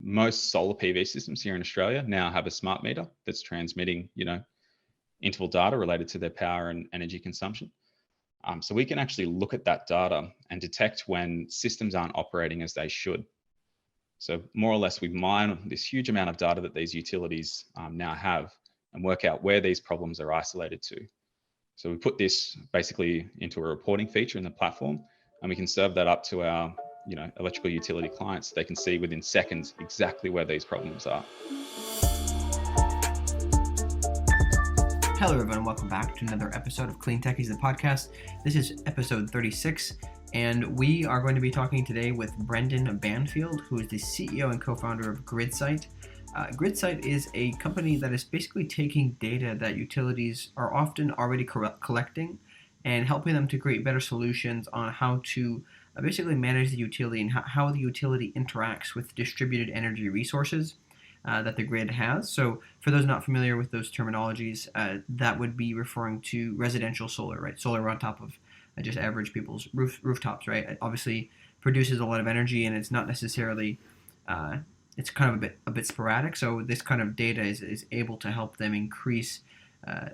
most solar PV systems here in Australia now have a smart meter that's transmitting, interval data related to their power and energy consumption. So we can actually look at that data and detect when systems aren't operating as they should. So more or less, we mine this huge amount of data that these utilities now have and work out where these problems are isolated to. So we put this basically into a reporting feature in the platform, and we can serve that up to our electrical utility clients so they can see within seconds exactly where these problems are. Hello everyone, welcome back to another episode of CleanTechies, the podcast. This is episode 36, and we are going to be talking today with Brendan Banfield, who is the CEO and co-founder of Gridsight. Gridsight is a company that is basically taking data that utilities are often already collecting and helping them to create better solutions on how to basically manage the utility and how the utility interacts with distributed energy resources that the grid has. So for those not familiar with those terminologies, that would be referring to residential solar, right? Solar on top of just average people's rooftops, right? It obviously produces a lot of energy, and it's not necessarily it's kind of a bit sporadic. So this kind of data is able to help them increase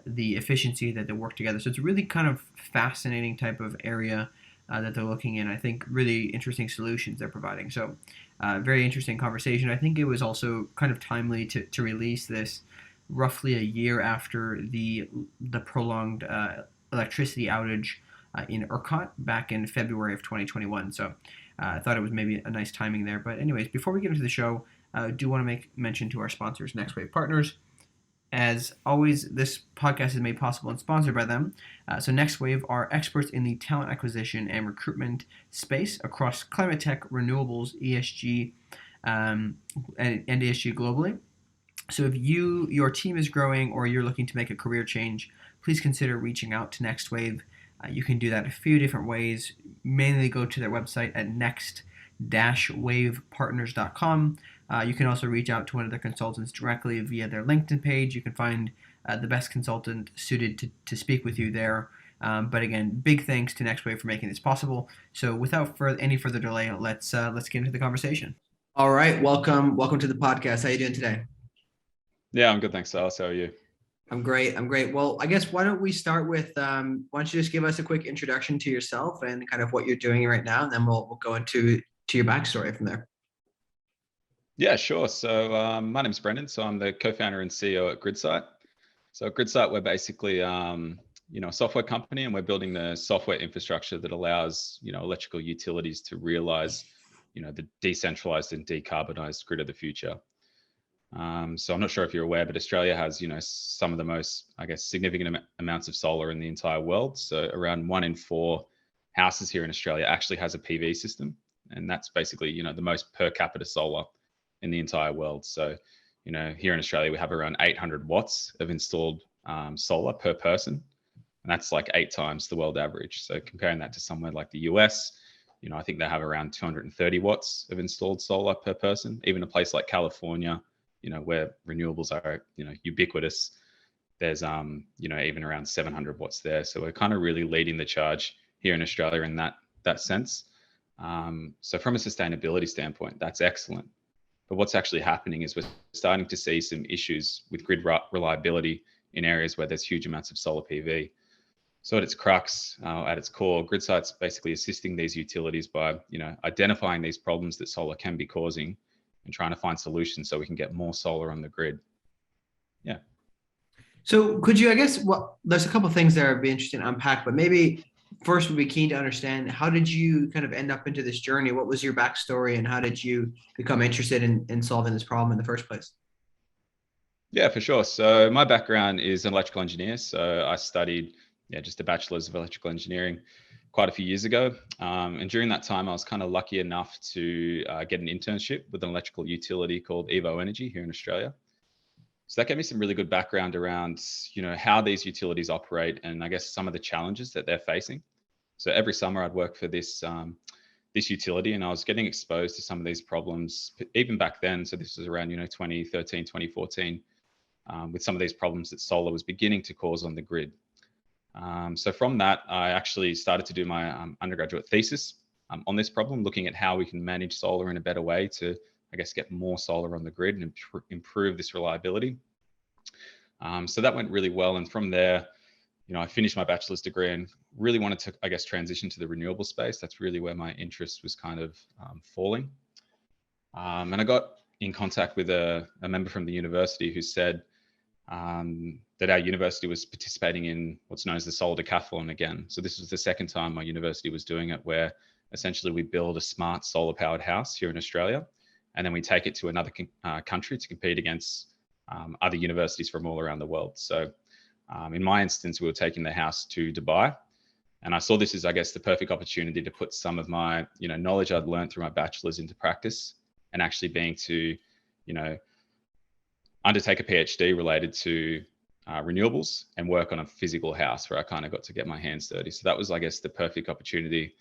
the efficiency that they work together. So it's a really kind of fascinating type of area that they're looking in. I think really interesting solutions they're providing. So very interesting conversation. I think it was also kind of timely to release this roughly a year after the prolonged electricity outage in ERCOT back in February of 2021. So I thought it was maybe a nice timing there. But anyways, before we get into the show, I do want to make mention to our sponsors, Next Wave Partners. As always, this podcast is made possible and sponsored by them. So Next Wave are experts in the talent acquisition and recruitment space across climate tech, renewables, ESG, and ESG globally. So if your team is growing or you're looking to make a career change, please consider reaching out to Next Wave. You can do that a few different ways. Mainly go to their website at next-wavepartners.com. You can also reach out to one of their consultants directly via their LinkedIn page. You can find the best consultant suited to speak with you there. But again, big thanks to NextWave for making this possible. So without any further delay, let's get into the conversation. All right, welcome to the podcast. How are you doing today? Yeah, I'm good, thanks, Silas. How are you? I'm great. Well, I guess why don't we start with why don't you just give us a quick introduction to yourself and kind of what you're doing right now, and then we'll go into your backstory from there. Yeah, sure. So my name's Brendan. So I'm the co-founder and CEO at Gridsight. So at Gridsight, we're basically a software company, and we're building the software infrastructure that allows electrical utilities to realize the decentralized and decarbonized grid of the future. So I'm not sure if you're aware, but Australia has some of the most, I guess, significant amounts of solar in the entire world. So around 1 in 4 houses here in Australia actually has a PV system, and that's basically the most per capita solar in the entire world. So, here in Australia, we have around 800 watts of installed solar per person. And that's like 8 times the world average. So comparing that to somewhere like the US, I think they have around 230 watts of installed solar per person. Even a place like California, where renewables are, ubiquitous, there's, even around 700 watts there. So we're kind of really leading the charge here in Australia in that sense. So from a sustainability standpoint, that's excellent. But what's actually happening is we're starting to see some issues with grid reliability in areas where there's huge amounts of solar PV. So at its crux, at its core, Gridsight's basically assisting these utilities by, identifying these problems that solar can be causing and trying to find solutions so we can get more solar on the grid. Yeah. So could you, I guess, there's a couple of things there I'd be interested to unpack, but maybe first we'd be keen to understand, how did you kind of end up into this journey? What was your backstory, and how did you become interested in solving this problem in the first place? Yeah, for sure. So my background is an electrical engineer. So I studied just a bachelor's of electrical engineering quite a few years ago. And during that time, I was kind of lucky enough to get an internship with an electrical utility called Evo Energy here in Australia. So that gave me some really good background around, how these utilities operate and I guess some of the challenges that they're facing. So every summer I'd work for this utility, and I was getting exposed to some of these problems even back then. So this was around, 2013, 2014, with some of these problems that solar was beginning to cause on the grid. So from that, I actually started to do my undergraduate thesis on this problem, looking at how we can manage solar in a better way to I guess, get more solar on the grid and improve this reliability. So that went really well. And from there, I finished my bachelor's degree and really wanted to, I guess, transition to the renewable space. That's really where my interest was kind of falling. And I got in contact with a member from the university who said that our university was participating in what's known as the solar decathlon again. So this was the second time my university was doing it, where essentially we build a smart solar powered house here in Australia, and then we take it to another country to compete against other universities from all around the world. So in my instance, we were taking the house to Dubai, and I saw this as, I guess, the perfect opportunity to put some of my, knowledge I'd learned through my bachelor's into practice, and actually being to, undertake a PhD related to renewables and work on a physical house where I kind of got to get my hands dirty. So that was, I guess, the perfect opportunity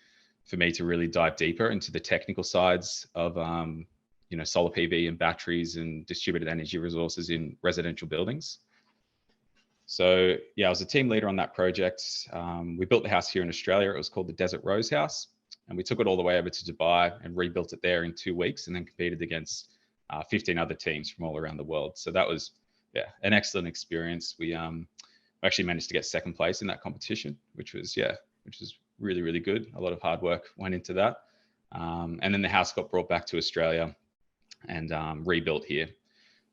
for me to really dive deeper into the technical sides of, solar PV and batteries and distributed energy resources in residential buildings. So yeah, I was a team leader on that project. We built the house here in Australia. It was called the Desert Rose House. And we took it all the way over to Dubai and rebuilt it there in 2 weeks, and then competed against 15 other teams from all around the world. So that was, an excellent experience. We actually managed to get second place in that competition, which was really, really good. A lot of hard work went into that. And then the house got brought back to Australia and rebuilt here.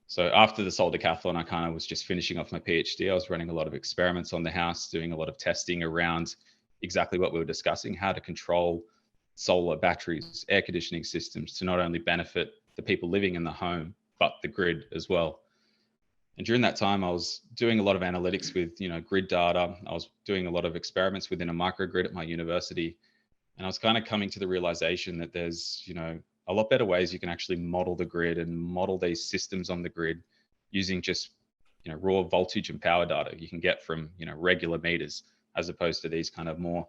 So after the solar decathlon, I kind of was just finishing off my PhD. I was running a lot of experiments on the house, doing a lot of testing around exactly what we were discussing, how to control solar batteries, air conditioning systems to not only benefit the people living in the home, but the grid as well. And during that time, I was doing a lot of analytics with, grid data. I was doing a lot of experiments within a microgrid at my university. And I was kind of coming to the realization that there's, a lot better ways you can actually model the grid and model these systems on the grid using just, raw voltage and power data you can get from, regular meters, as opposed to these kind of more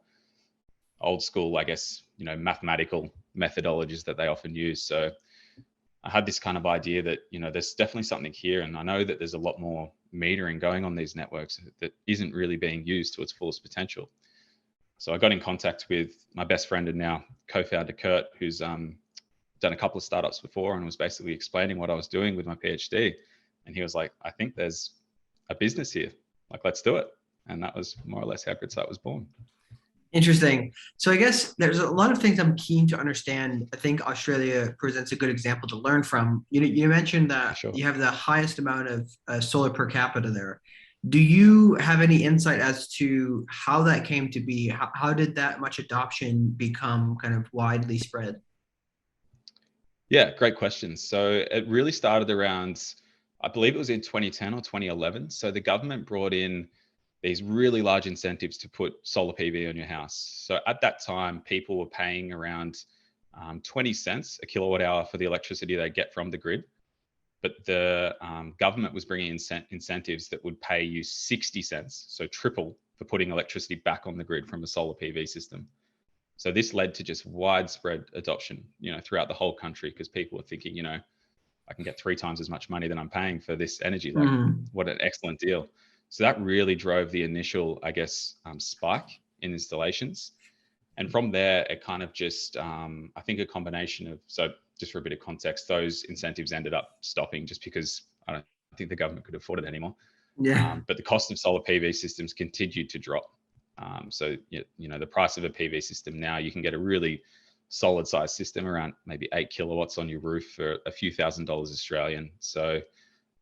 old school, I guess, mathematical methodologies that they often use. So I had this kind of idea that, there's definitely something here. And I know that there's a lot more metering going on these networks that isn't really being used to its fullest potential. So I got in contact with my best friend and now co-founder, Kurt, who's done a couple of startups before, and was basically explaining what I was doing with my PhD. And he was like, I think there's a business here. Like, let's do it. And that was more or less how Gridsight was born. Interesting. So I guess there's a lot of things I'm keen to understand. I think Australia presents a good example to learn from. You mentioned that Sure. You have the highest amount of solar per capita there. Do you have any insight as to how that came to be? How did that much adoption become kind of widely spread? Yeah, great question. So it really started around, I believe it was in 2010 or 2011. So the government brought in these really large incentives to put solar PV on your house. So at that time, people were paying around 20 cents a kilowatt hour for the electricity they get from the grid. But the government was bringing in incentives that would pay you 60 cents, so triple, for putting electricity back on the grid from a solar PV system. So this led to just widespread adoption, throughout the whole country, because people were thinking, I can get 3 times as much money than I'm paying for this energy. Like, what an excellent deal. So that really drove the initial, I guess, spike in installations. And from there, it kind of just, I think a combination of, so just for a bit of context, those incentives ended up stopping just because I don't think the government could afford it anymore. Yeah. But the cost of solar PV systems continued to drop. So, the price of a PV system now, you can get a really solid size system around maybe 8 kilowatts on your roof for a few $1,000s Australian. So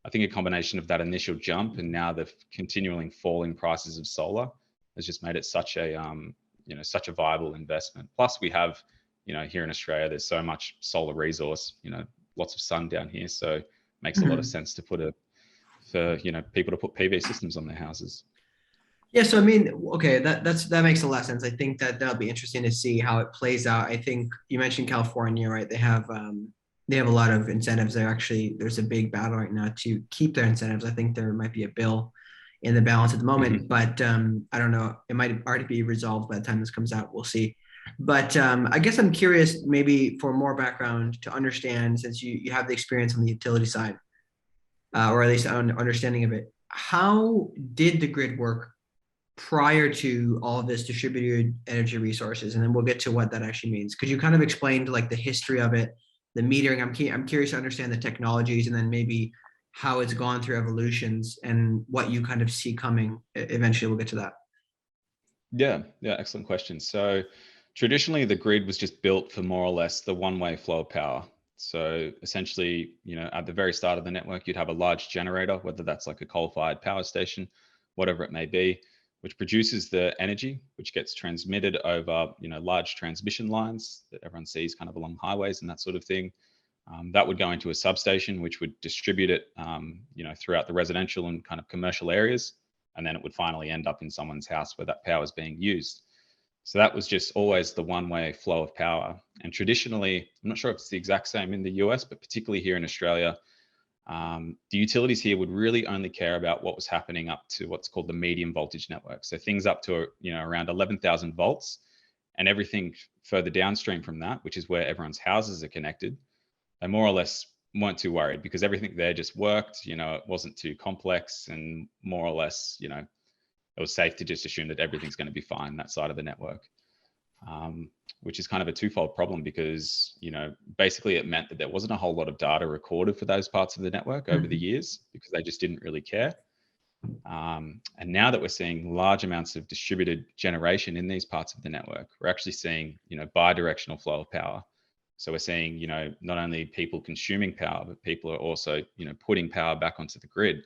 I think a combination of that initial jump and now the continuing falling prices of solar has just made it such a, such a viable investment. Plus we have, here in Australia, there's so much solar resource, lots of sun down here. So it makes a lot of sense to put people to put PV systems on their houses. Yeah, so I mean, okay, that makes a lot of sense. I think that'll be interesting to see how it plays out. I think you mentioned California, right? They have a lot of incentives. There's a big battle right now to keep their incentives. I think there might be a bill in the balance at the moment, but I don't know. It might already be resolved by the time this comes out. We'll see. But I guess I'm curious, maybe for more background to understand, since you have the experience on the utility side, or at least an understanding of it. How did the grid work prior to all of this distributed energy resources? And then we'll get to what that actually means. Could you kind of explain like the history of it the metering. I'm curious to understand the technologies and then maybe how it's gone through evolutions and what you kind of see coming. Eventually, we'll get to that. Yeah, excellent question. So traditionally, the grid was just built for more or less the one-way flow of power. So essentially, at the very start of the network, you'd have a large generator, whether that's like a coal-fired power station, whatever it may be, which produces the energy, which gets transmitted over, large transmission lines that everyone sees kind of along highways and that sort of thing. That would go into a substation, which would distribute it, throughout the residential and kind of commercial areas, and then it would finally end up in someone's house where that power is being used. So that was just always the one-way flow of power. And traditionally, I'm not sure if it's the exact same in the US, but particularly here in Australia, the utilities here would really only care about what was happening up to what's called the medium voltage network. So things up to around 11,000 volts, and everything further downstream from that, which is where everyone's houses are connected, they more or less weren't too worried because everything there just worked. It wasn't too complex, and more or less, it was safe to just assume that everything's going to be fine that side of the network, which is kind of a twofold problem because, basically it meant that there wasn't a whole lot of data recorded for those parts of the network over the years because they just didn't really care. And now that we're seeing large amounts of distributed generation in these parts of the network, we're actually seeing, bi-directional flow of power. So we're seeing, not only people consuming power, but people are also, putting power back onto the grid.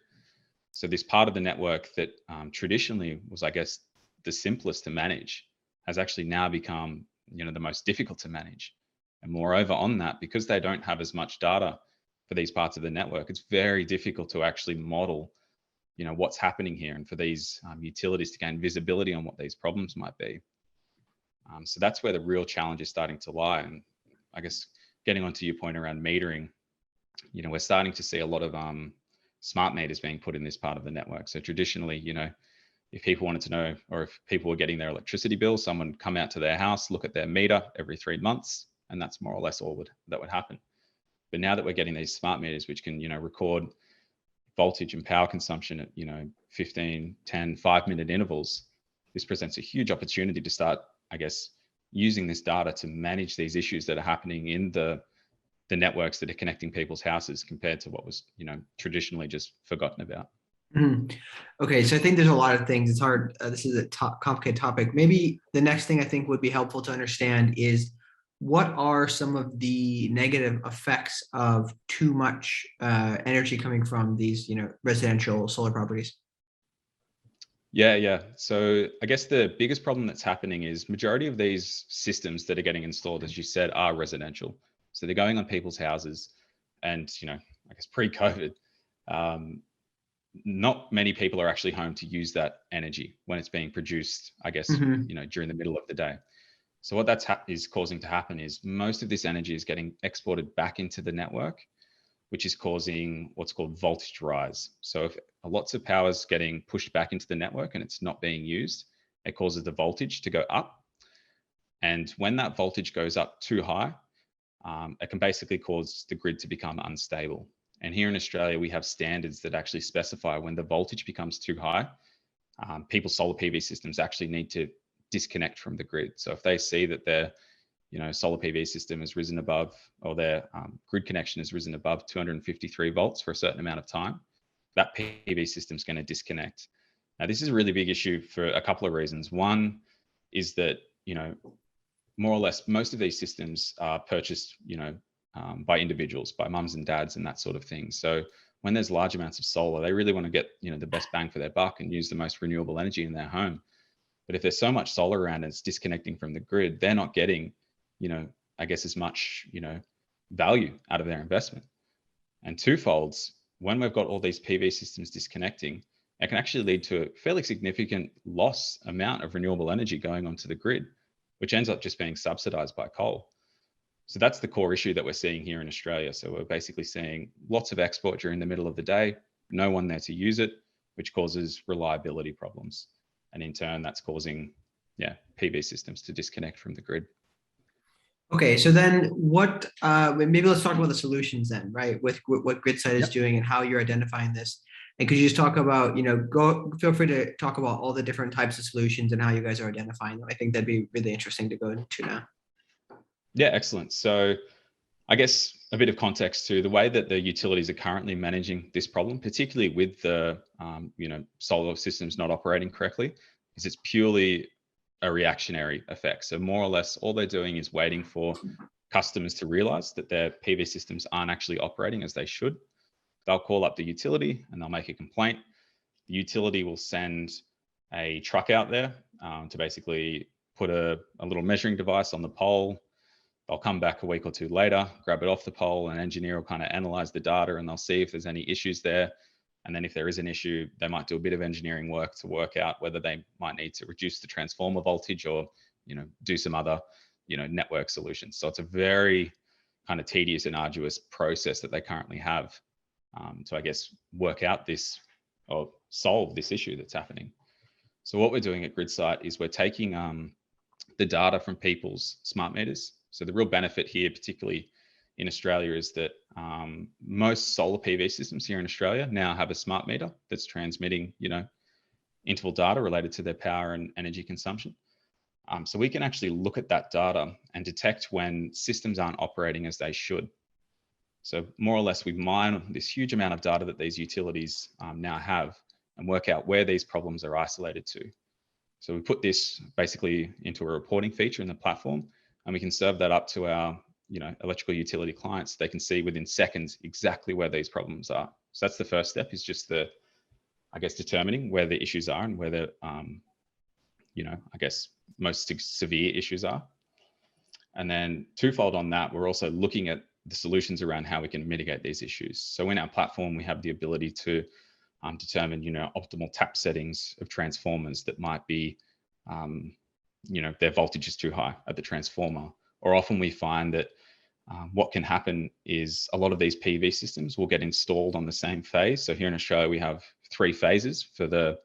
So this part of the network that traditionally was, I guess, the simplest to manage has actually now become, the most difficult to manage. And moreover on that, because they don't have as much data for these parts of the network, it's very difficult to actually model, what's happening here and for these utilities to gain visibility on what these problems might be. So that's where the real challenge is starting to lie. And I guess getting onto your point around metering, we're starting to see a lot of smart meters being put in this part of the network. So traditionally, if people wanted to know, or if people were getting their electricity bill, someone would come out to their house, look at their meter every 3 months, and that's more or less all that would happen. But now that we're getting these smart meters, which can, record voltage and power consumption at, 15, 10, 5-minute intervals, this presents a huge opportunity to start, I guess, using this data to manage these issues that are happening in the networks that are connecting people's houses compared to what was, traditionally just forgotten about. Mm-hmm. Okay, so I think there's a lot of things. It's hard. This is a complicated topic. Maybe the next thing I think would be helpful to understand is what are some of the negative effects of too much energy coming from these, residential solar properties? Yeah. So I guess the biggest problem that's happening is majority of these systems that are getting installed, as you said, are residential. So they're going on people's houses, and I guess pre-COVID, not many people are actually home to use that energy when it's being produced, I guess, during the middle of the day. So what is causing to happen is most of this energy is getting exported back into the network, which is causing what's called voltage rise. So if lots of power is getting pushed back into the network and it's not being used, it causes the voltage to go up. And when that voltage goes up too high, it can basically cause the grid to become unstable. And here in Australia, we have standards that actually specify when the voltage becomes too high, people's solar PV systems actually need to disconnect from the grid. So if they see that their solar PV system has risen above, or their grid connection has risen above 253 volts for a certain amount of time, that PV system is going to disconnect. Now, this is a really big issue for a couple of reasons. One is that, more or less, most of these systems are purchased, by individuals, by mums and dads and that sort of thing. So when there's large amounts of solar, they really want to get, the best bang for their buck and use the most renewable energy in their home. But if there's so much solar around and it's disconnecting from the grid, they're not getting, I guess as much, value out of their investment. And twofolds, when we've got all these PV systems disconnecting, it can actually lead to a fairly significant loss amount of renewable energy going onto the grid, which ends up just being subsidized by coal. So that's the core issue that we're seeing here in Australia. So we're basically seeing lots of export during the middle of the day, no one there to use it, which causes reliability problems. And in turn, that's causing, PV systems to disconnect from the grid. Okay, so then what, maybe let's talk about the solutions then, right? With what Gridsight is doing and how you're identifying this. And could you just talk about, feel free to talk about all the different types of solutions and how you guys are identifying them. I think that'd be really interesting to go into now. Yeah, excellent. So I guess a bit of context to the way that the utilities are currently managing this problem, particularly with the solar systems not operating correctly, is it's purely a reactionary effect. So more or less, all they're doing is waiting for customers to realize that their PV systems aren't actually operating as they should. They'll call up the utility and they'll make a complaint. The utility will send a truck out there to basically put a little measuring device on the pole. They'll come back a week or two later, grab it off the pole, and an engineer will kind of analyze the data and they'll see if there's any issues there. And then if there is an issue, they might do a bit of engineering work to work out whether they might need to reduce the transformer voltage or, do some other, network solutions. So it's a very kind of tedious and arduous process that they currently have to, I guess, work out this or solve this issue that's happening. So what we're doing at Gridsight is we're taking the data from people's smart meters. So the real benefit here, particularly in Australia, is that most solar PV systems here in Australia now have a smart meter that's transmitting, interval data related to their power and energy consumption. So we can actually look at that data and detect when systems aren't operating as they should. So more or less, we mine this huge amount of data that these utilities now have and work out where these problems are isolated to. So we put this basically into a reporting feature in the platform, and we can serve that up to our electrical utility clients. They can see within seconds exactly where these problems are. So that's the first step, is just determining where the issues are and where the most severe issues are. And then twofold on that, we're also looking at the solutions around how we can mitigate these issues. So in our platform, we have the ability to determine, optimal tap settings of transformers that might be, their voltage is too high at the transformer. Or often we find that what can happen is a lot of these PV systems will get installed on the same phase. So here in Australia, we have 3 phases for the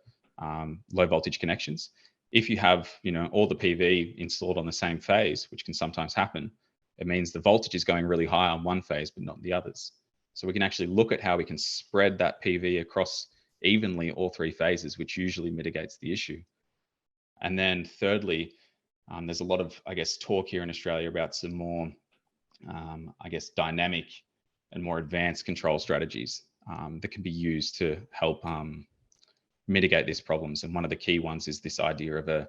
low voltage connections. If you have, all the PV installed on the same phase, which can sometimes happen, it means the voltage is going really high on one phase, but not the others. So we can actually look at how we can spread that PV across evenly all 3 phases, which usually mitigates the issue. And then thirdly, there's a lot of, talk here in Australia about some more, dynamic and more advanced control strategies that can be used to help mitigate these problems. And one of the key ones is this idea of a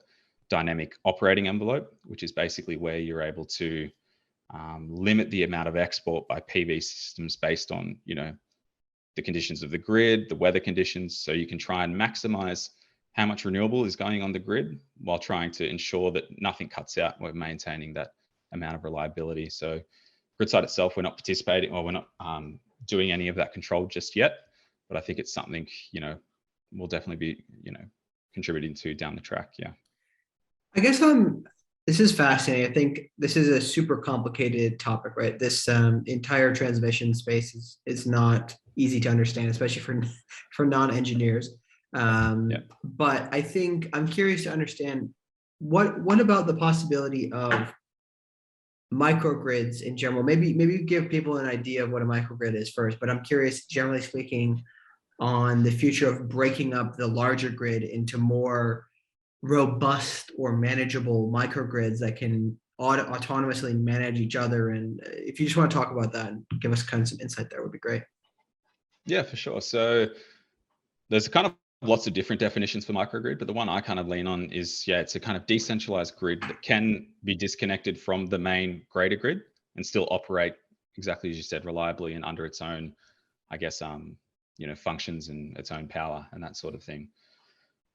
dynamic operating envelope, which is basically where you're able to limit the amount of export by PV systems based on, the conditions of the grid, the weather conditions. So you can try and maximize how much renewable is going on the grid while trying to ensure that nothing cuts out. We're maintaining that amount of reliability. So Gridsight itself, we're not participating, or we're not doing any of that control just yet, but I think it's something, we'll definitely be, contributing to down the track. Yeah. I guess this is fascinating. I think this is a super complicated topic, right? This entire transmission space is not easy to understand, especially for non-engineers. But I think I'm curious to understand what about the possibility of microgrids in general? Maybe give people an idea of what a microgrid is first, but I'm curious, generally speaking, on the future of breaking up the larger grid into more robust or manageable microgrids that can autonomously manage each other. And if you just want to talk about that and give us kind of some insight there, would be great. Yeah, for sure. So there's kind of lots of different definitions for microgrid, but the one I kind of lean on is, it's a kind of decentralized grid that can be disconnected from the main greater grid and still operate exactly as you said, reliably and under its own, functions and its own power and that sort of thing.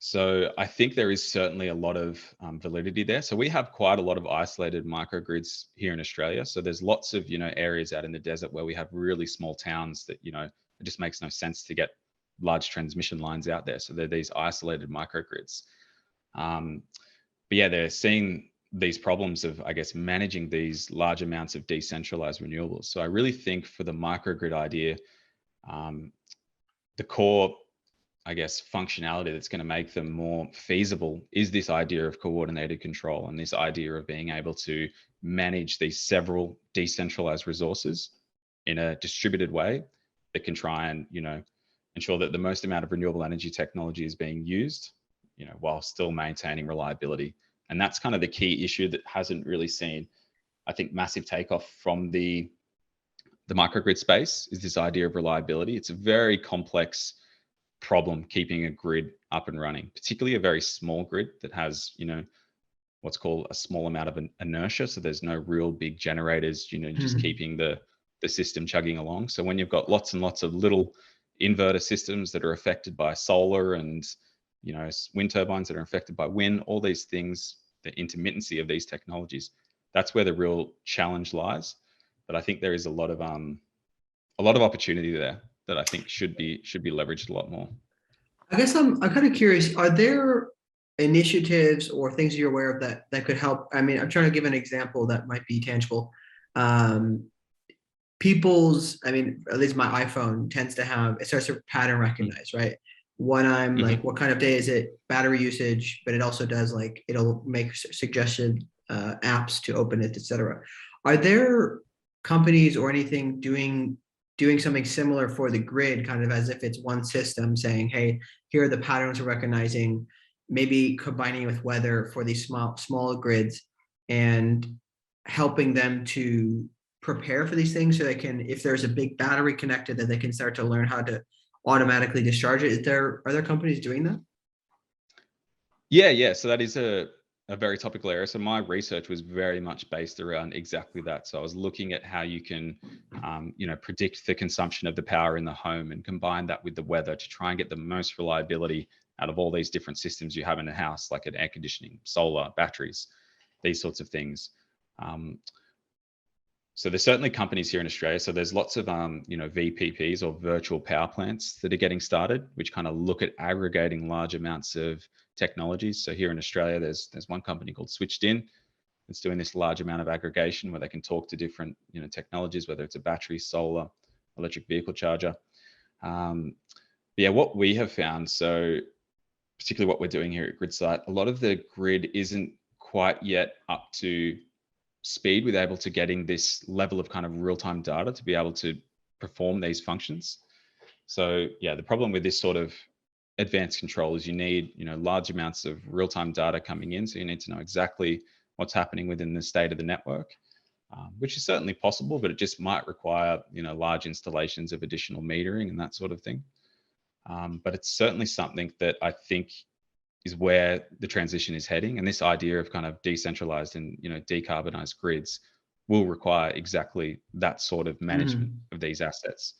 So I think there is certainly a lot of validity there. So we have quite a lot of isolated microgrids here in Australia. So there's lots of, areas out in the desert where we have really small towns that, it just makes no sense to get large transmission lines out there. So they're these isolated microgrids. But yeah, they're seeing these problems of, managing these large amounts of decentralized renewables. So I really think for the microgrid idea, the core functionality that's going to make them more feasible is this idea of coordinated control and this idea of being able to manage these several decentralized resources in a distributed way that can try and, ensure that the most amount of renewable energy technology is being used, while still maintaining reliability. And that's kind of the key issue that hasn't really seen, I think, massive takeoff from the the microgrid space is this idea of reliability. It's a very complex problem keeping a grid up and running, particularly a very small grid that has, what's called a small amount of inertia. So there's no real big generators, just keeping the system chugging along. So when you've got lots and lots of little inverter systems that are affected by solar and, wind turbines that are affected by wind, all these things, the intermittency of these technologies, that's where the real challenge lies. But I think there is a lot of opportunity there that I think should be leveraged a lot more. I guess I'm kind of curious, are there initiatives or things you're aware of that could help? I mean, I'm trying to give an example that might be tangible. At least my iPhone tends to have, it starts to pattern recognize, right? When I'm like, what kind of day is it? Battery usage, but it also does like, it'll make suggested apps to open it, etc. Are there companies or anything doing something similar for the grid, kind of as if it's one system saying, hey, here are the patterns we're recognizing, maybe combining with weather for these small grids and helping them to prepare for these things so they can, if there's a big battery connected, that they can start to learn how to automatically discharge it. Are there companies doing that? Yeah. So that is a very topical area. So my research was very much based around exactly that. So I was looking at how you can, predict the consumption of the power in the home and combine that with the weather to try and get the most reliability out of all these different systems you have in a house, like an air conditioning, solar, batteries, these sorts of things. So there's certainly companies here in Australia. So there's lots of, VPPs or virtual power plants that are getting started, which kind of look at aggregating large amounts of technologies. So here in Australia, there's one company called Switched In that's doing this large amount of aggregation where they can talk to different, technologies, whether it's a battery, solar, electric vehicle charger. What we have found, so particularly what we're doing here at Gridsight, a lot of the grid isn't quite yet up to speed with able to getting this level of kind of real-time data to be able to perform these functions. So the problem with this sort of advanced control is you need, large amounts of real-time data coming in. So you need to know exactly what's happening within the state of the network, which is certainly possible, but it just might require, large installations of additional metering and that sort of thing. But it's certainly something that I think is where the transition is heading. And this idea of kind of decentralized and, decarbonized grids will require exactly that sort of management of these assets.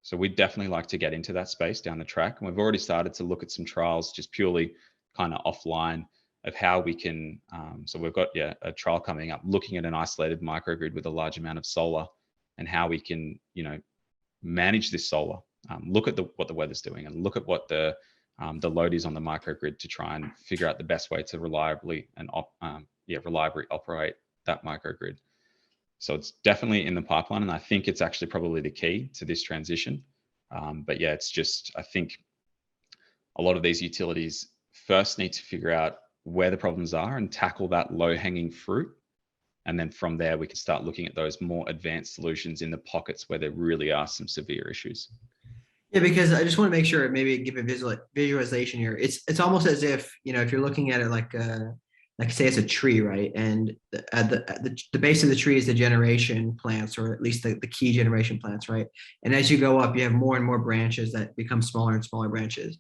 So we'd definitely like to get into that space down the track. And we've already started to look at some trials just purely kind of offline of how we can, so we've got a trial coming up looking at an isolated microgrid with a large amount of solar and how we can, manage this solar, look at what the weather's doing and look at what the load is on the microgrid to try and figure out the best way to reliably operate that microgrid. So it's definitely in the pipeline, and I think it's actually probably the key to this transition. It's just, I think a lot of these utilities first need to figure out where the problems are and tackle that low-hanging fruit. And then from there, we can start looking at those more advanced solutions in the pockets where there really are some severe issues. Yeah, because I just want to make sure, maybe give a visualization here. It's almost as if, if you're looking at it like say it's a tree, right? And at the base of the tree is the generation plants, or at least the key generation plants, right? And as you go up, you have more and more branches that become smaller and smaller branches.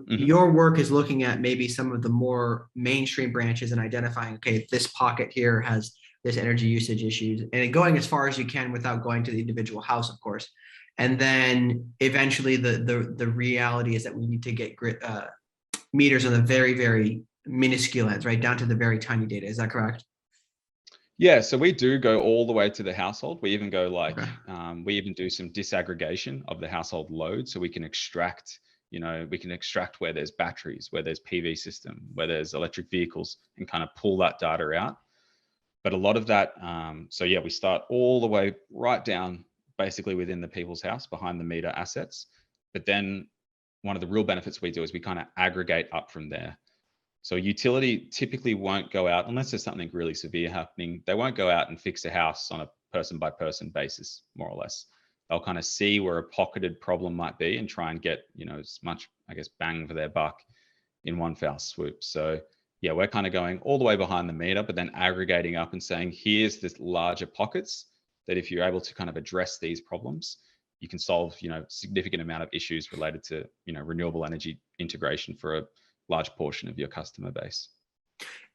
Your work is looking at maybe some of the more mainstream branches and identifying, okay, this pocket here has this energy usage issues, and going as far as you can without going to the individual house, of course. And then eventually the reality is that we need to get meters on the very, very minuscule ends, right? Down to the very tiny data. Is that correct? Yeah, so we do go all the way to the household. We even go we even do some disaggregation of the household load. So we can extract, where there's batteries, where there's PV system, where there's electric vehicles, and kind of pull that data out. But a lot of that, we start all the way right down basically within the people's house behind the meter assets. But then one of the real benefits we do is we kind of aggregate up from there. So utility typically won't go out, unless there's something really severe happening, they won't go out and fix a house on a person by person basis, more or less. They'll kind of see where a pocketed problem might be and try and get, as much, bang for their buck in one foul swoop. So we're kind of going all the way behind the meter, but then aggregating up and saying, here's this larger pockets that if you're able to kind of address these problems, you can solve, significant amount of issues related to, renewable energy integration for a large portion of your customer base.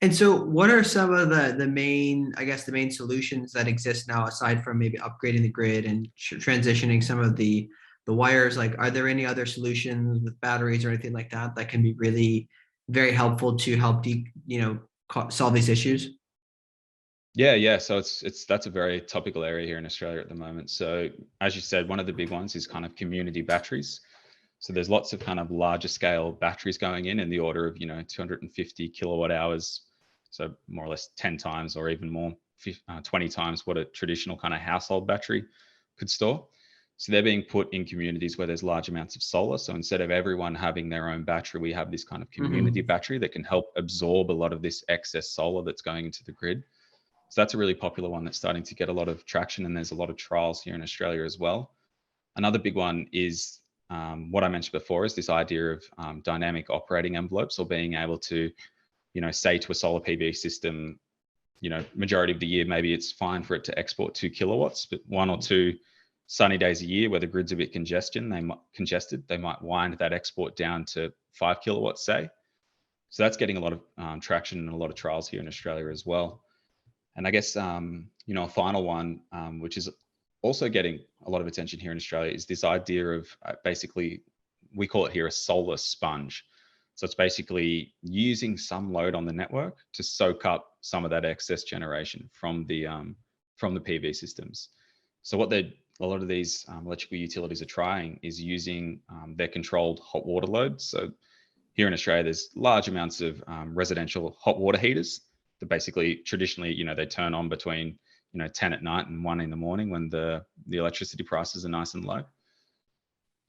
And so what are some of the main, I guess, the main solutions that exist now, aside from maybe upgrading the grid and transitioning some of the wires? Like, are there any other solutions with batteries or anything like that that can be really very helpful to help solve these issues? Yeah. So that's a very topical area here in Australia at the moment. So as you said, one of the big ones is kind of community batteries. So there's lots of kind of larger scale batteries going in the order of 250 kilowatt hours. So more or less 10 times or even more, 20 times what a traditional kind of household battery could store. So they're being put in communities where there's large amounts of solar. So instead of everyone having their own battery, we have this kind of community battery that can help absorb a lot of this excess solar that's going into the grid. So that's a really popular one that's starting to get a lot of traction, and there's a lot of trials here in Australia as well. Another big one is what I mentioned before, is this idea of dynamic operating envelopes, or being able to, say to a solar PV system, majority of the year, maybe it's fine for it to export 2 kilowatts, but 1 or 2 sunny days a year where the grid's a bit congested, they might wind that export down to 5 kilowatts, say. So that's getting a lot of traction and a lot of trials here in Australia as well. And I guess, a final one, which is also getting a lot of attention here in Australia, is this idea of basically, we call it here a solar sponge. So it's basically using some load on the network to soak up some of that excess generation from the PV systems. So what a lot of these electrical utilities are trying is using their controlled hot water loads. So here in Australia, there's large amounts of residential hot water heaters that basically traditionally, they turn on between 10 at night and 1 in the morning when the electricity prices are nice and low.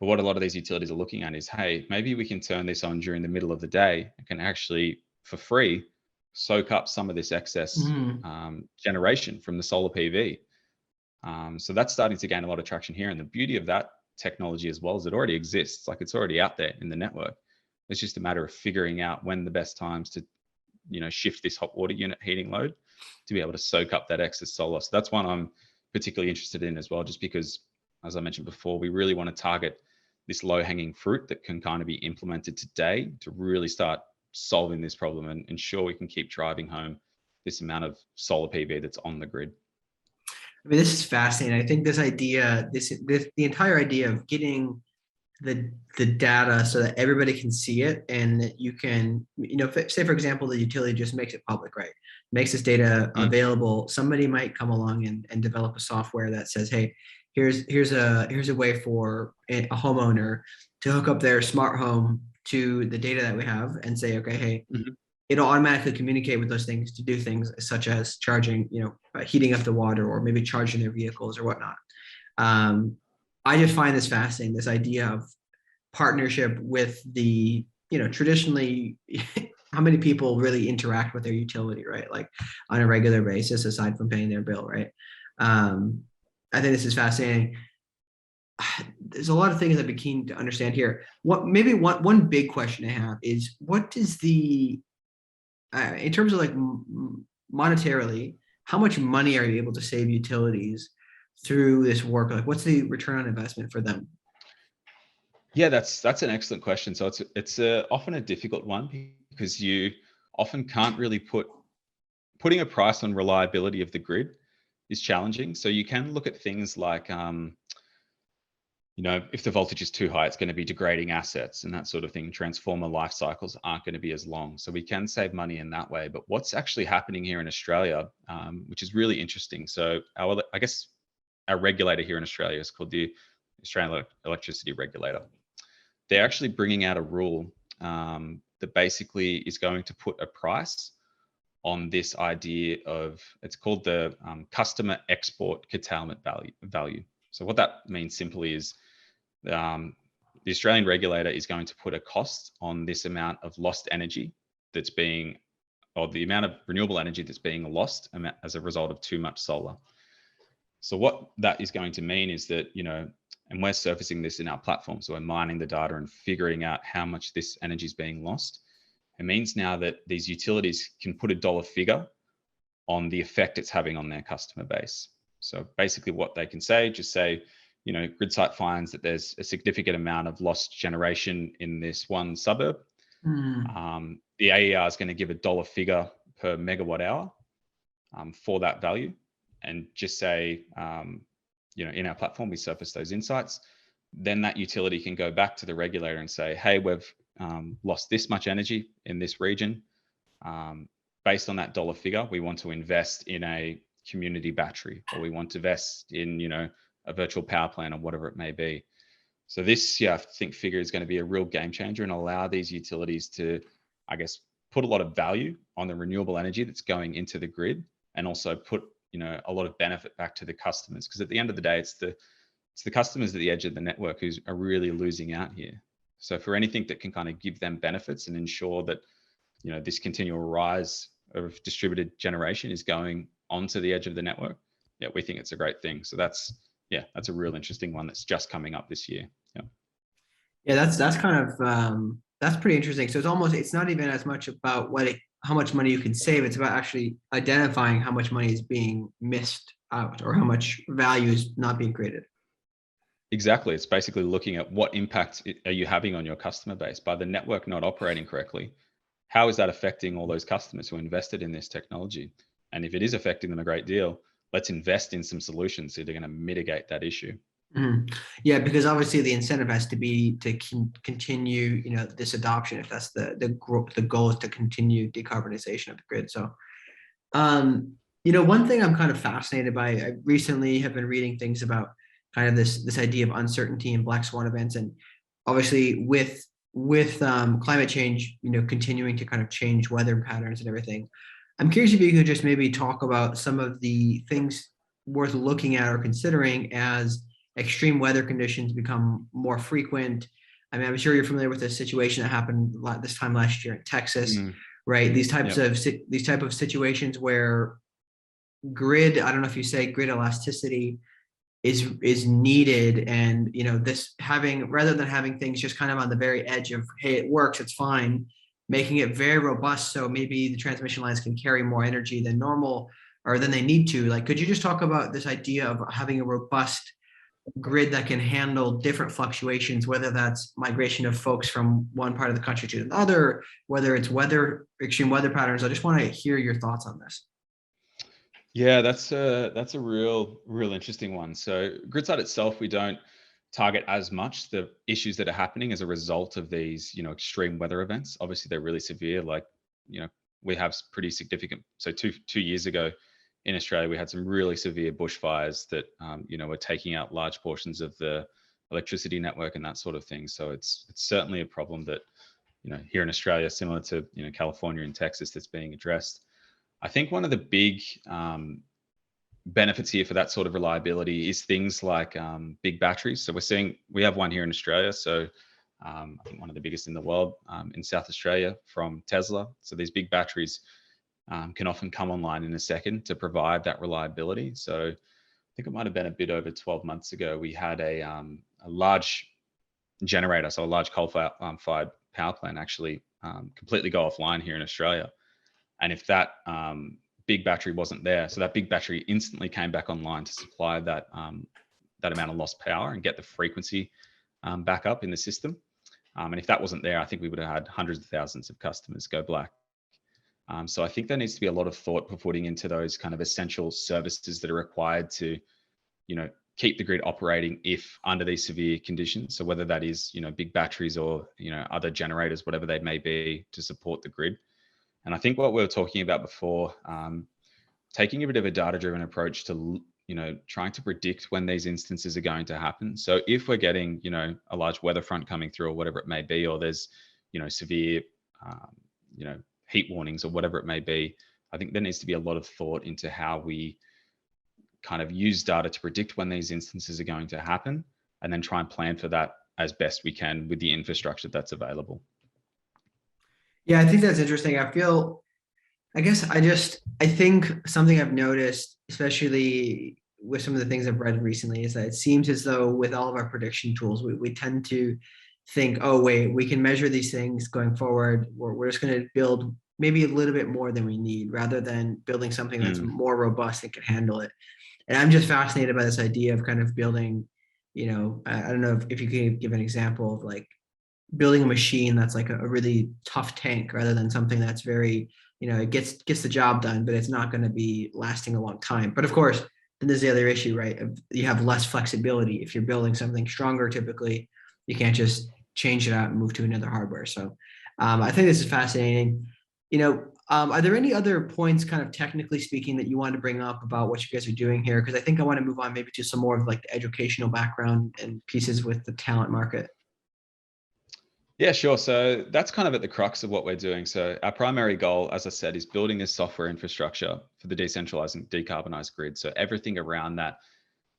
But what a lot of these utilities are looking at is, hey, maybe we can turn this on during the middle of the day and can actually, for free, soak up some of this excess generation from the solar PV. So that's starting to gain a lot of traction here. And the beauty of that technology as well is it already exists. Like, it's already out there in the network. It's just a matter of figuring out when the best times to shift this hot water unit heating load to be able to soak up that excess solar. So that's one I'm particularly interested in as well, just because, as I mentioned before, we really want to target this low-hanging fruit that can kind of be implemented today to really start solving this problem and ensure we can keep driving home this amount of solar PV that's on the grid. I mean, this is fascinating. I think this idea, the entire idea of getting the data so that everybody can see it, and that you can, say for example, the utility just makes it public, right? Makes this data available. Somebody might come along and develop a software that says, hey, here's a way for a homeowner to hook up their smart home to the data that we have and say, okay, hey, it'll automatically communicate with those things to do things such as charging, heating up the water, or maybe charging their vehicles or whatnot. I just find this fascinating, this idea of partnership with the, traditionally, how many people really interact with their utility, right? Like on a regular basis, aside from paying their bill, right? I think this is fascinating. There's a lot of things I'd be keen to understand here. One big question I have is, what does in terms of like monetarily, how much money are you able to save utilities through this work? Like, what's the return on investment for them? Yeah, that's an excellent question. So it's often a difficult one, because you often can't really putting a price on reliability of the grid is challenging. So you can look at things like, if the voltage is too high, it's going to be degrading assets and that sort of thing. Transformer life cycles aren't going to be as long. So we can save money in that way. But what's actually happening here in Australia, which is really interesting. So I guess our regulator here in Australia is called the Australian Electricity Regulator. They're actually bringing out a rule that basically is going to put a price on this idea of, it's called the customer export curtailment value. So what that means simply is the Australian regulator is going to put a cost on this amount of lost energy or the amount of renewable energy that's being lost as a result of too much solar. So what that is going to mean is that, and we're surfacing this in our platform. So we're mining the data and figuring out how much this energy is being lost. It means now that these utilities can put a dollar figure on the effect it's having on their customer base. So basically what they can say, just say, Gridsight finds that there's a significant amount of lost generation in this one suburb. The AER is going to give a dollar figure per megawatt hour for that value, and just say, in our platform, we surface those insights. Then that utility can go back to the regulator and say, hey, we've lost this much energy in this region. Based on that dollar figure, we want to invest in a community battery, or we want to invest in, a virtual power plant, or whatever it may be. So this, I think, figure is going to be a real game changer and allow these utilities to, I guess, put a lot of value on the renewable energy that's going into the grid, and also put, a lot of benefit back to the customers. Because at the end of the day, it's the customers at the edge of the network who are really losing out here. So for anything that can kind of give them benefits and ensure that, this continual rise of distributed generation is going onto the edge of the network, we think it's a great thing. So that's a real interesting one that's just coming up this year. That's kind of that's pretty interesting. So it's not even as much about how much money you can save. It's about actually identifying how much money is being missed out, or how much value is not being created. Exactly. It's basically looking at what impact are you having on your customer base by the network not operating correctly. How is that affecting all those customers who invested in this technology? And if it is affecting them a great deal, let's invest in some solutions that are going to mitigate that issue. Yeah, because obviously the incentive has to be to continue, this adoption. If that's the goal is to continue decarbonization of the grid. So, one thing I'm kind of fascinated by, I recently have been reading things about kind of this idea of uncertainty and black swan events, and obviously with climate change, continuing to kind of change weather patterns and everything. I'm curious if you could just maybe talk about some of the things worth looking at or considering as extreme weather conditions become more frequent. I mean, I'm sure you're familiar with the situation that happened this time last year in Texas, right? These type of situations where I don't know if you say grid elasticity is needed, and rather than having things just kind of on the very edge of, hey, it works, it's fine, making it very robust, so maybe the transmission lines can carry more energy than normal or than they need to. Like, could you just talk about this idea of having a robust grid that can handle different fluctuations, whether that's migration of folks from one part of the country to another, whether it's extreme weather patterns? I just want to hear your thoughts on this. Yeah, that's a real interesting one. So Gridsight itself, we don't target as much the issues that are happening as a result of these, extreme weather events. Obviously, they're really severe. Like, we have pretty significant. So two years ago in Australia, we had some really severe bushfires that, were taking out large portions of the electricity network and that sort of thing. So it's certainly a problem that, here in Australia, similar to, California and Texas, that's being addressed. I think one of the big benefits here for that sort of reliability is things like big batteries. So we have one here in Australia. So I think one of the biggest in the world in South Australia from Tesla. So these big batteries can often come online in a second to provide that reliability. So I think it might have been a bit over 12 months ago, we had a large generator, so a large coal-fired power plant actually completely go offline here in Australia. And if that big battery wasn't there, so that big battery instantly came back online to supply that amount of lost power and get the frequency back up in the system. And if that wasn't there, I think we would have had hundreds of thousands of customers go black. So I think there needs to be a lot of thought for putting into those kind of essential services that are required to, keep the grid operating if under these severe conditions. So whether that is, big batteries or, other generators, whatever they may be, to support the grid. And I think what we were talking about before, taking a bit of a data-driven approach to, trying to predict when these instances are going to happen. So if we're getting, a large weather front coming through or whatever it may be, or there's, severe, heat warnings or whatever it may be, I think there needs to be a lot of thought into how we kind of use data to predict when these instances are going to happen, and then try and plan for that as best we can with the infrastructure that's available. Yeah, I think that's interesting. I think something I've noticed, especially with some of the things I've read recently, is that it seems as though with all of our prediction tools, we tend to think, oh, wait, we can measure these things going forward. We're just going to build maybe a little bit more than we need, rather than building something that's more robust and can handle it. And I'm just fascinated by this idea of kind of building, I don't know if you could give an example of like building a machine that's like a really tough tank rather than something that's very, it gets the job done, but it's not going to be lasting a long time. But of course, then there's the other issue, right? You have less flexibility. If you're building something stronger, typically you can't just change it out and move to another hardware. So I think this is fascinating. Are there any other points, kind of technically speaking, that you want to bring up about what you guys are doing here? Because I think I want to move on maybe to some more of like the educational background and pieces with the talent market. Yeah, sure. So that's kind of at the crux of what we're doing. So our primary goal, as I said, is building this software infrastructure for the decentralized and decarbonized grid. So everything around that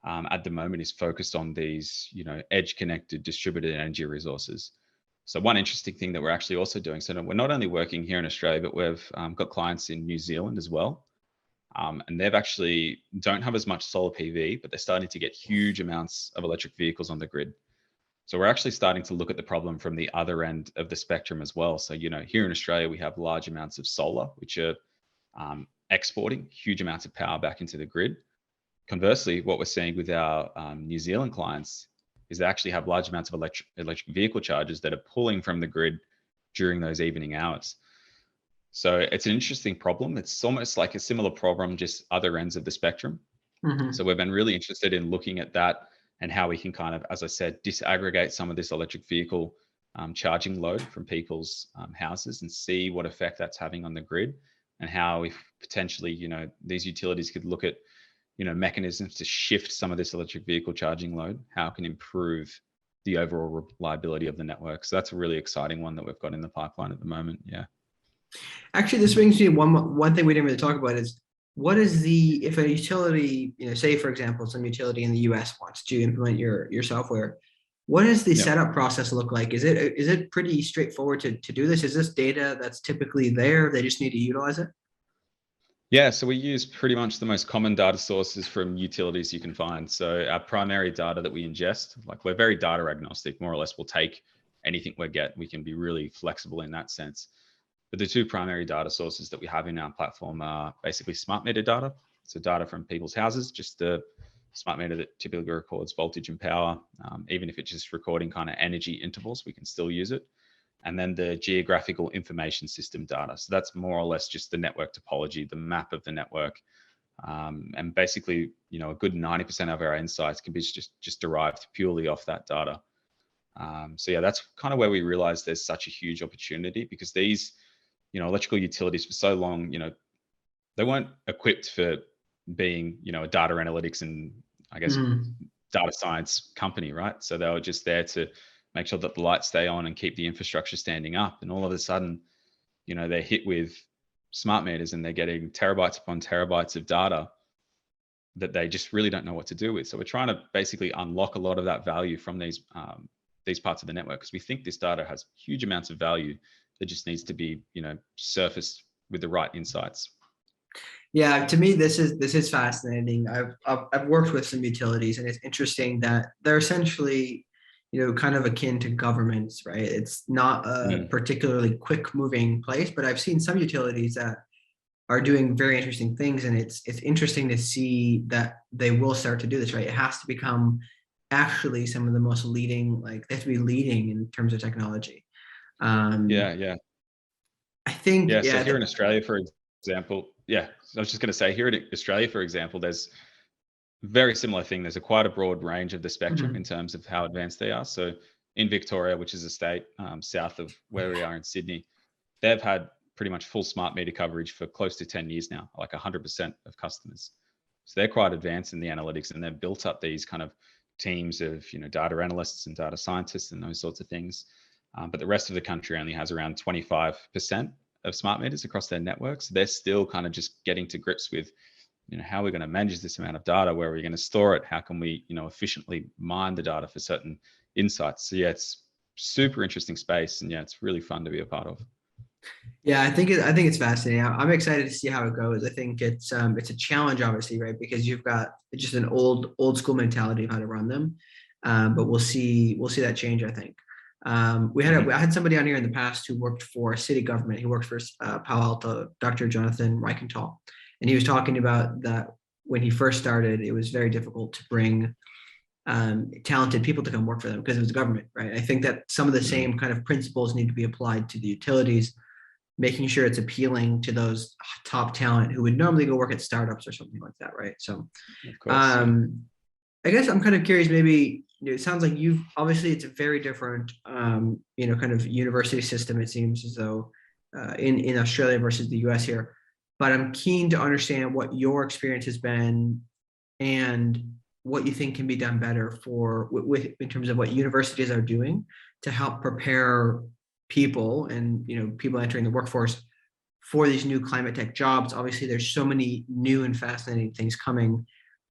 at the moment is focused on these, edge connected distributed energy resources. So one interesting thing that we're actually also doing, so we're not only working here in Australia, but we've got clients in New Zealand as well. And they've actually don't have as much solar PV, but they're starting to get huge amounts of electric vehicles on the grid. So we're actually starting to look at the problem from the other end of the spectrum as well. So, here in Australia, we have large amounts of solar, which are exporting huge amounts of power back into the grid. Conversely, what we're seeing with our New Zealand clients is they actually have large amounts of electric vehicle chargers that are pulling from the grid during those evening hours. So it's an interesting problem. It's almost like a similar problem, just other ends of the spectrum. Mm-hmm. So we've been really interested in looking at that and how we can kind of, as I said, disaggregate some of this electric vehicle charging load from people's houses and see what effect that's having on the grid, and how if potentially, these utilities could look at, mechanisms to shift some of this electric vehicle charging load, how it can improve the overall reliability of the network. So that's a really exciting one that we've got in the pipeline at the moment. Yeah. Actually, this brings me to one thing we didn't really talk about is what is if a utility, say for example, some utility in the US wants to implement your software, what does the Yeah. setup process look like? Is it pretty straightforward to do this? Is this data that's typically there? They just need to utilize it? Yeah, so we use pretty much the most common data sources from utilities you can find. So our primary data that we ingest, like we're very data agnostic, more or less, we'll take anything we get. We can be really flexible in that sense. But the two primary data sources that we have in our platform are basically smart meter data. So data from people's houses, just the smart meter that typically records voltage and power. Even if it's just recording kind of energy intervals, we can still use it. And then the geographical information system data. So that's more or less just the network topology, the map of the network. And basically, a good 90% of our insights can be just derived purely off that data. So yeah, that's kind of where we realize there's such a huge opportunity, because these, electrical utilities for so long, they weren't equipped for being, a data analytics and I guess data science company, right? So they were just there to make sure that the lights stay on and keep the infrastructure standing up. And all of a sudden, they're hit with smart meters and they're getting terabytes upon terabytes of data that they just really don't know what to do with. So we're trying to basically unlock a lot of that value from these parts of the network, because we think this data has huge amounts of value that just needs to be, surfaced with the right insights. Yeah, to me, this is fascinating. I've worked with some utilities, and it's interesting that they're essentially, kind of akin to governments, right? It's not a particularly quick moving place, but I've seen some utilities that are doing very interesting things, and it's interesting to see that they will start to do this, right? It has to become actually some of the most leading, like they have to be leading in terms of technology. Yeah. I think, So here in Australia, for example, I was just going to say, here in Australia, for example, there's very similar thing. There's quite a broad range of the spectrum in terms of how advanced they are. So in Victoria, which is a state south of where we are in Sydney, they've had pretty much full smart meter coverage for close to 10 years now, like 100% of customers. So they're quite advanced in the analytics, and they've built up these kind of teams of, data analysts and data scientists and those sorts of things. But the rest of the country only has around 25% of smart meters across their networks. They're still kind of just getting to grips with, how we're going to manage this amount of data, where we're going to store it, how can we, efficiently mine the data for certain insights. So yeah, it's super interesting space, and it's really fun to be a part of. Yeah, I think it's fascinating. I'm excited to see how it goes. I think it's a challenge, obviously, right? Because you've got just an old school mentality of how to run them, but we'll see that change, I think. I had somebody on here in the past who worked for city government. He worked for Palo Alto, Dr. Jonathan Reichenthal, and he was talking about that when he first started, it was very difficult to bring talented people to come work for them because it was the government, right? I think that some of the same kind of principles need to be applied to the utilities, making sure it's appealing to those top talent who would normally go work at startups or something like that, right? So, Of course, yeah. I guess I'm kind of curious. Maybe it sounds like you've obviously it's a very different, kind of university system. It seems as though in Australia versus the U.S. here, but I'm keen to understand what your experience has been and what you think can be done better for with in terms of what universities are doing to help prepare people and people entering the workforce for these new climate tech jobs. Obviously, there's so many new and fascinating things coming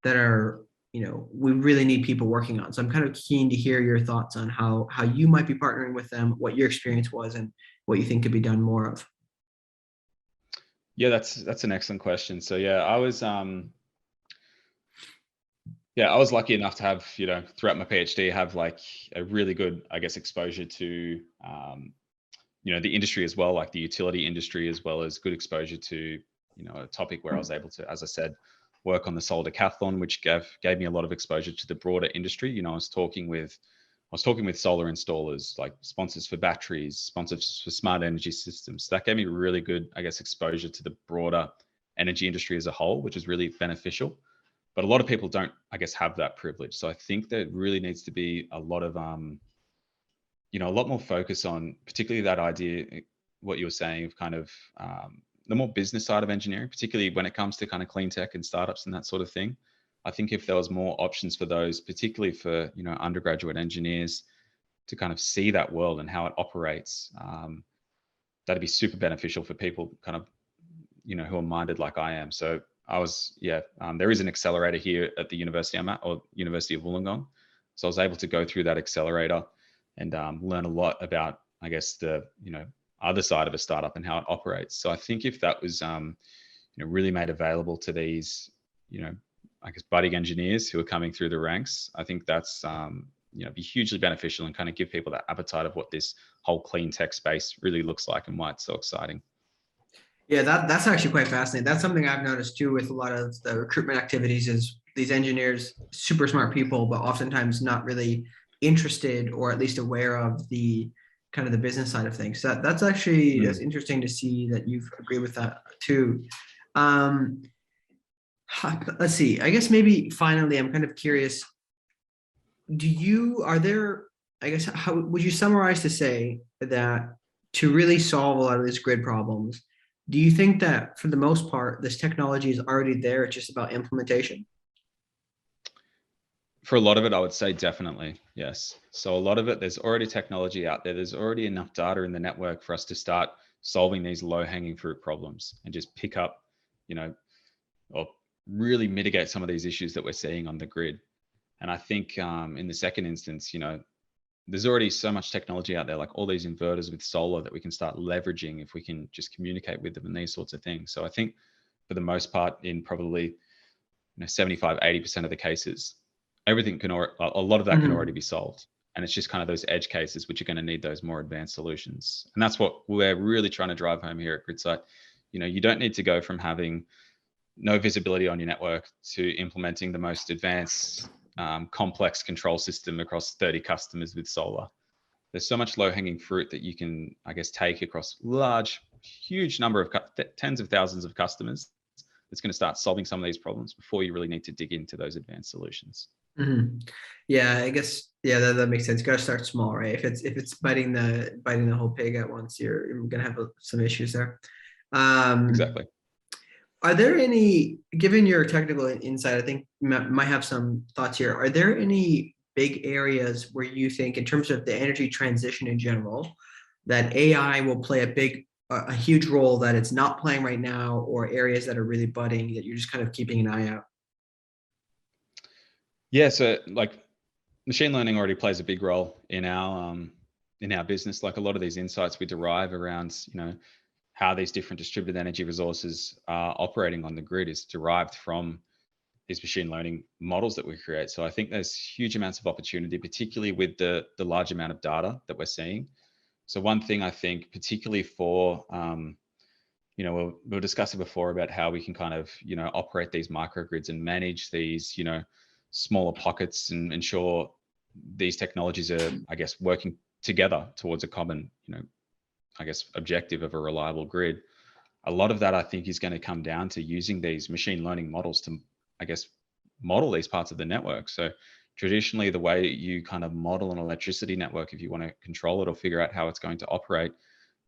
that are we really need people working on. So I'm kind of keen to hear your thoughts on how you might be partnering with them, what your experience was, and what you think could be done more of. Yeah, that's an excellent question. So yeah, I was lucky enough to have, throughout my PhD, have like a really good, I guess, exposure to, the industry as well, like the utility industry, as well as good exposure to, a topic where I was able to, as I said, work on the solar decathlon, which gave me a lot of exposure to the broader industry. I was talking with solar installers, like sponsors for batteries, sponsors for smart energy systems. That gave me really good, I guess, exposure to the broader energy industry as a whole, which is really beneficial. But a lot of people don't, I guess, have that privilege. So I think there really needs to be a lot of, a lot more focus on particularly that idea, what you were saying of kind of the more business side of engineering, particularly when it comes to kind of clean tech and startups and that sort of thing. I think if there was more options for those, particularly for, undergraduate engineers to kind of see that world and how it operates, that'd be super beneficial for people kind of, who are minded like I am. So I was, there is an accelerator here at the university I'm at, or University of Wollongong. So I was able to go through that accelerator and learn a lot about, I guess, the, other side of a startup and how it operates. So I think if that was, really made available to these, I guess, budding engineers who are coming through the ranks, I think that's, be hugely beneficial and kind of give people that appetite of what this whole clean tech space really looks like and why it's so exciting. Yeah, that's actually quite fascinating. That's something I've noticed too with a lot of the recruitment activities is these engineers, super smart people, but oftentimes not really interested or at least aware of the kind of the business side of things. So that's actually, that's interesting to see that you've agreed with that too. Let's see, I guess maybe finally, I'm kind of curious, I guess, how would you summarize to say that to really solve a lot of these grid problems, do you think that for the most part, this technology is already there, it's just about implementation? For a lot of it, I would say definitely, yes. So a lot of it, there's already technology out there. There's already enough data in the network for us to start solving these low-hanging fruit problems and just pick up, or really mitigate some of these issues that we're seeing on the grid. And I think in the second instance, there's already so much technology out there, like all these inverters with solar that we can start leveraging if we can just communicate with them and these sorts of things. So I think for the most part, in probably 75, 80% of the cases, everything can, a lot of that can already be solved. And it's just kind of those edge cases, which are going to need those more advanced solutions. And that's what we're really trying to drive home here at Gridsight. You don't need to go from having no visibility on your network to implementing the most advanced, complex control system across 30 customers with solar. There's so much low-hanging fruit that you can, I guess, take across huge number of tens of thousands of customers. It's going to start solving some of these problems before you really need to dig into those advanced solutions. Yeah, I guess, that makes sense. You got to start small, right? If it's biting the whole pig at once, you're gonna have some issues there. Exactly. Are there any, given your technical insight, I think might have some thoughts here. Are there any big areas where you think, in terms of the energy transition in general, that AI will play a huge role that it's not playing right now, or areas that are really budding that you're just kind of keeping an eye out? Yeah, so like machine learning already plays a big role in our business. Like a lot of these insights we derive around, how these different distributed energy resources are operating on the grid is derived from these machine learning models that we create. So I think there's huge amounts of opportunity, particularly with the large amount of data that we're seeing. So one thing I think, particularly for we'll discuss it before about how we can kind of, operate these microgrids and manage these, smaller pockets and ensure these technologies are, I guess, working together towards a common, I guess, objective of a reliable grid. A lot of that, I think, is going to come down to using these machine learning models to, I guess, model these parts of the network. So traditionally, the way you kind of model an electricity network, if you want to control it or figure out how it's going to operate,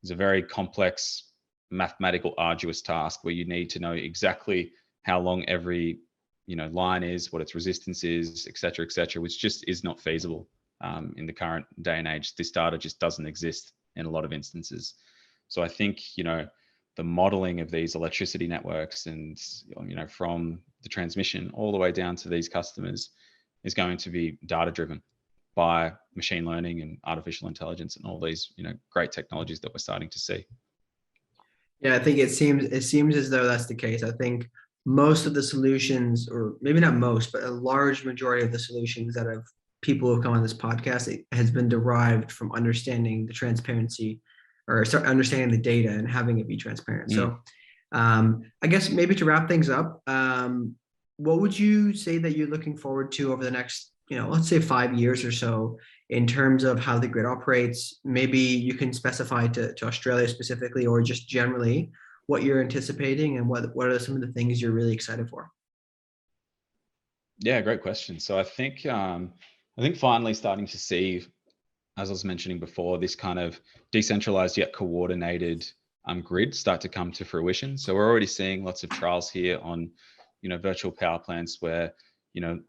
is a very complex, mathematical, arduous task where you need to know exactly how long every line is, what its resistance is, et cetera, which just is not feasible in the current day and age. This data just doesn't exist in a lot of instances. So I think the modeling of these electricity networks and from the transmission all the way down to these customers is going to be data driven by machine learning and artificial intelligence and all these great technologies that we're starting to see. Yeah, I think it seems as though that's the case. I think most of the solutions, or maybe not most, but a large majority of the solutions that have people who have come on this podcast, it has been derived from understanding the transparency or start understanding the data and having it be transparent. So I guess maybe to wrap things up, what would you say that you're looking forward to over the next, let's say 5 years or so in terms of how the grid operates? Maybe you can specify to Australia specifically, or just generally what you're anticipating and what are some of the things you're really excited for? Yeah, great question. So I think finally starting to see, as I was mentioning before, this kind of decentralized yet coordinated grid start to come to fruition. So we're already seeing lots of trials here on, virtual power plants where,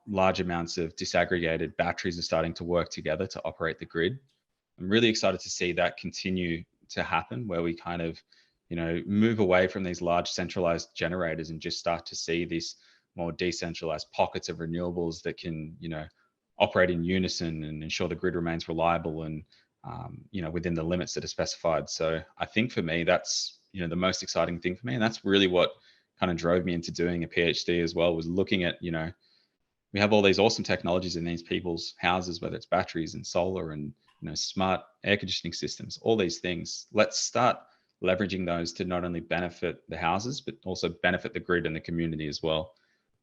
large amounts of disaggregated batteries are starting to work together to operate the grid. I'm really excited to see that continue to happen, where we kind of, move away from these large centralized generators and just start to see these more decentralized pockets of renewables that can, operate in unison and ensure the grid remains reliable and within the limits that are specified. So I think for me that's the most exciting thing for me, and that's really what kind of drove me into doing a PhD as well, was looking at we have all these awesome technologies in these people's houses, whether it's batteries and solar and smart air conditioning systems, all these things. Let's start leveraging those to not only benefit the houses but also benefit the grid and the community as well.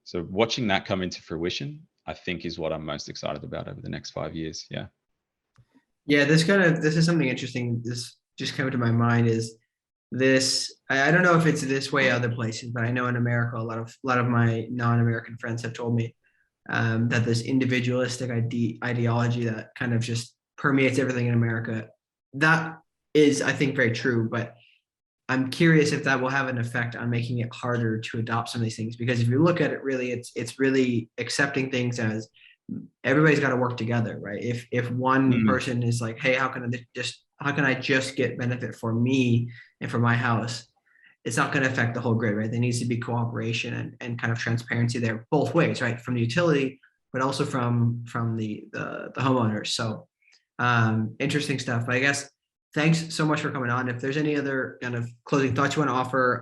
So watching that come into fruition, I think, is what I'm most excited about over the next 5 years. Yeah. Yeah, this is something interesting. This just came to my mind is this. I don't know if it's this way other places, but I know in America, a lot of my non-American friends have told me that this individualistic ideology that kind of just permeates everything in America. That is, I think, very true. But I'm curious if that will have an effect on making it harder to adopt some of these things. Because if you look at it, really, it's really accepting things as everybody's got to work together, right? If one person is like, hey, how can I just get benefit for me and for my house? It's not going to affect the whole grid, right? There needs to be cooperation and kind of transparency there both ways, right? From the utility, but also from the homeowners. So interesting stuff. But I guess thanks so much for coming on. If there's any other kind of closing thoughts you want to offer,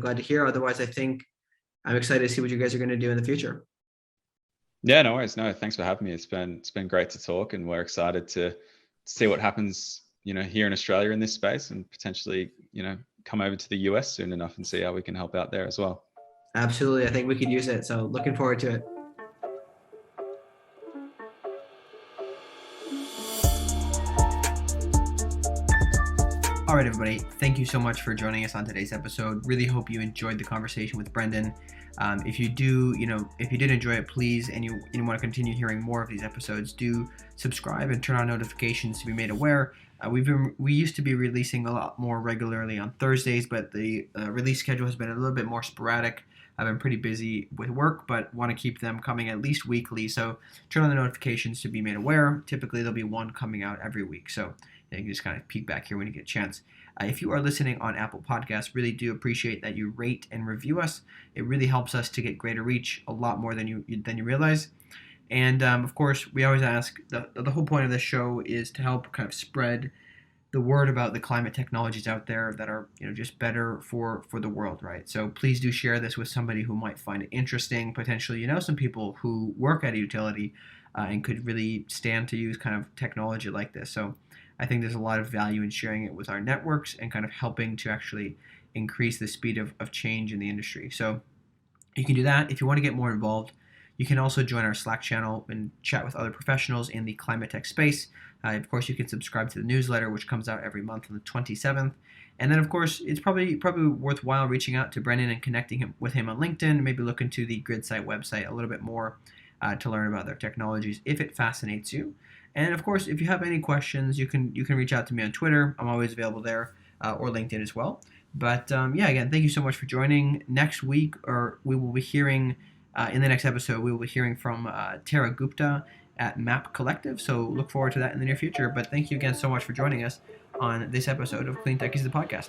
glad to hear. Otherwise, I think I'm excited to see what you guys are going to do in the future. Yeah, no worries. No, thanks for having me. It's been great to talk, and we're excited to see what happens, here in Australia in this space, and potentially, come over to the US soon enough and see how we can help out there as well. Absolutely. I think we could use it. So looking forward to it. All right, everybody. Thank you so much for joining us on today's episode. Really hope you enjoyed the conversation with Brendan. If you did enjoy it, please, and you want to continue hearing more of these episodes, do subscribe and turn on notifications to be made aware. We used to be releasing a lot more regularly on Thursdays, but the release schedule has been a little bit more sporadic. I've been pretty busy with work, but want to keep them coming at least weekly. So turn on the notifications to be made aware. Typically, there'll be one coming out every week. So you can just kind of peek back here when you get a chance. If you are listening on Apple Podcasts, really do appreciate that you rate and review us. It really helps us to get greater reach, a lot more than you realize. And of course, we always ask, the whole point of this show is to help kind of spread the word about the climate technologies out there that are just better for the world, right? So please do share this with somebody who might find it interesting. Potentially, some people who work at a utility and could really stand to use kind of technology like this. So I think there's a lot of value in sharing it with our networks and kind of helping to actually increase the speed of change in the industry. So you can do that. If you want to get more involved, you can also join our Slack channel and chat with other professionals in the climate tech space. Of course, you can subscribe to the newsletter, which comes out every month on the 27th. And then, of course, it's probably worthwhile reaching out to Brendan and connecting with him on LinkedIn. Maybe look into the Gridsight website a little bit more to learn about their technologies if it fascinates you. And of course, if you have any questions, you can reach out to me on Twitter. I'm always available there, or LinkedIn as well. But again, thank you so much for joining. Next week, we will be hearing in the next episode, we will be hearing from Tara Gupta at Map Collective. So look forward to that in the near future. But thank you again so much for joining us on this episode of CleanTechies, the podcast.